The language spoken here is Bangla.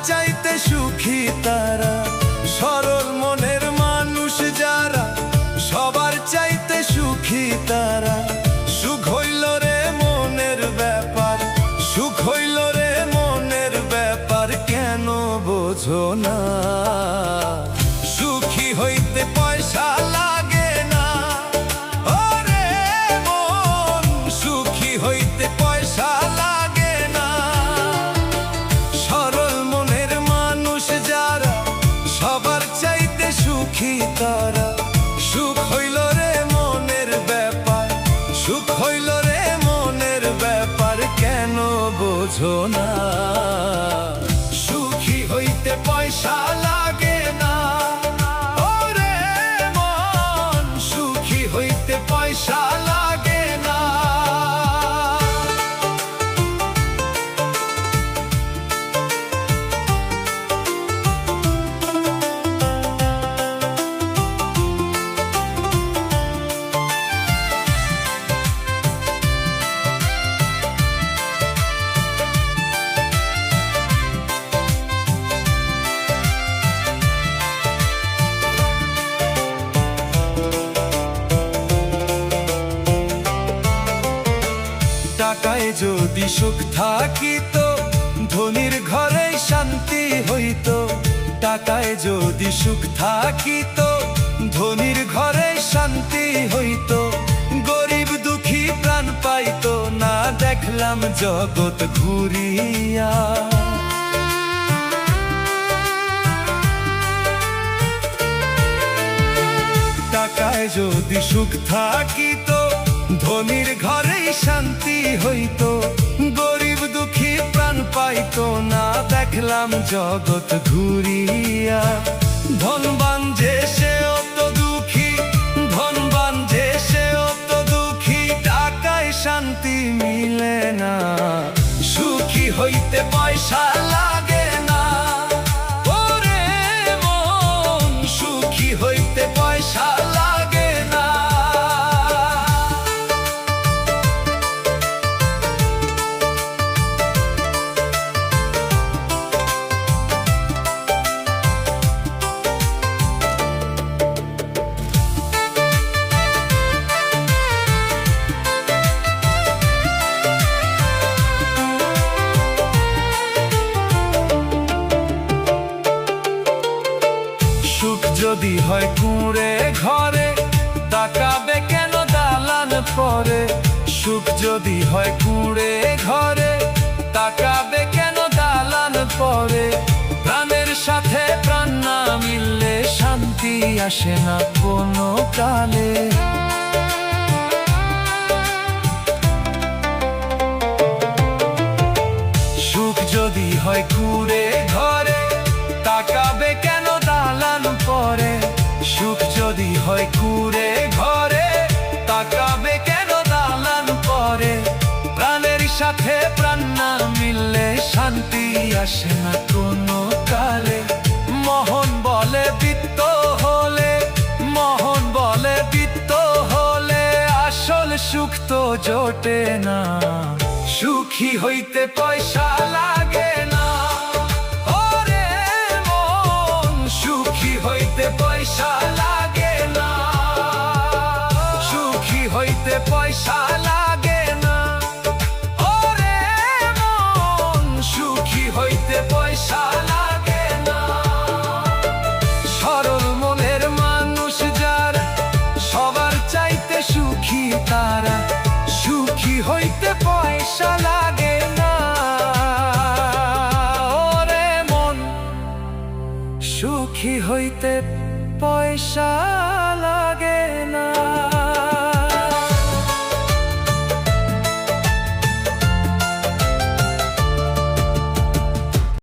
চাইতে সুখী তারা, সরল মনের মানুষ যারা, সবার চাইতে সুখী তারা। সুখ হইল রে মনের ব্যাপার, সুখ হইল রে মনের ব্যাপার, কেন বোঝো না? সুখী হইতে পয়সা লাগে না, ওরে মন, সুখী হইতে পয়সা লাগে না। সরল মনের মানুষ যারা, সবার চাইতে সুখী তারা। সুখ হইল রে মনের ব্যাপার, সুখ হইল রে মনের ব্যাপার, কেন বোঝো না? সুখী হইতে পয়সা লাগে না, ওরে মন, সুখী হইতে পয়সা লাগে না। টাকায় যদি সুখ থাকিত, ধনীর ঘরে শান্তি হইত। টাকায় যদি সুখ থাকিত, ধনীর ঘরে শান্তি হইত। গরিব দুঃখী প্রাণ পাইত না, দেখলাম জগৎ ঘুরিয়া। টাকায় যদি সুখ থাকিত, ধনীর ঘরেই শান্তি হইত। গরিব দুঃখী প্রাণ পাইত না, দেখলাম জগৎ ঘুরিয়া। ধনবান যে সেও তো দুঃখী, ধনবান যে সেও তো দুঃখী, টাকায় শান্তি মিলে না। সুখী হইতে পয়সা লাগে না, ওরে মন, সুখী হইতে পয়সা লাগে না। সুখ যদি হয় কুঁড়ে ঘরে, তাকাবে কেন দালান পরে? সুখ যদি হয় কুঁড়ে ঘরে, তাকাবে কেন দালান পরে? প্রাণের সাথে প্রাণ না মিললে শান্তি আসে না কোনো কালে। সুখ যদি হয় কুঁড়ে ঘরে, তাকাবে কেন দালান পরে? সুখ যদি হয় কুঁড়ে ঘরে, তাকাবে কেন দালান পরে? প্রাণের সাথে প্রাণ না মিললে শান্তি আসে না কোনো কালে। মোহন বলে বিত্ত হলে, মোহন বলে বিত্ত হলে, আসল সুখ তো জোটে না। সুখী হইতে পয়সা লাগে না, ওরে মন, সুখী হইতে পয়সা লাগে না। সুখী হইতে পয়সা লাগে না, ওরে মন, সুখী হইতে পয়সা লাগে না। সরল মনের মানুষ যারা, সবার চাইতে সুখী তারা। সুখী হইতে পয়সা লাগে না, ওরে মন, সুখী হইতে পয়সা লাগে না।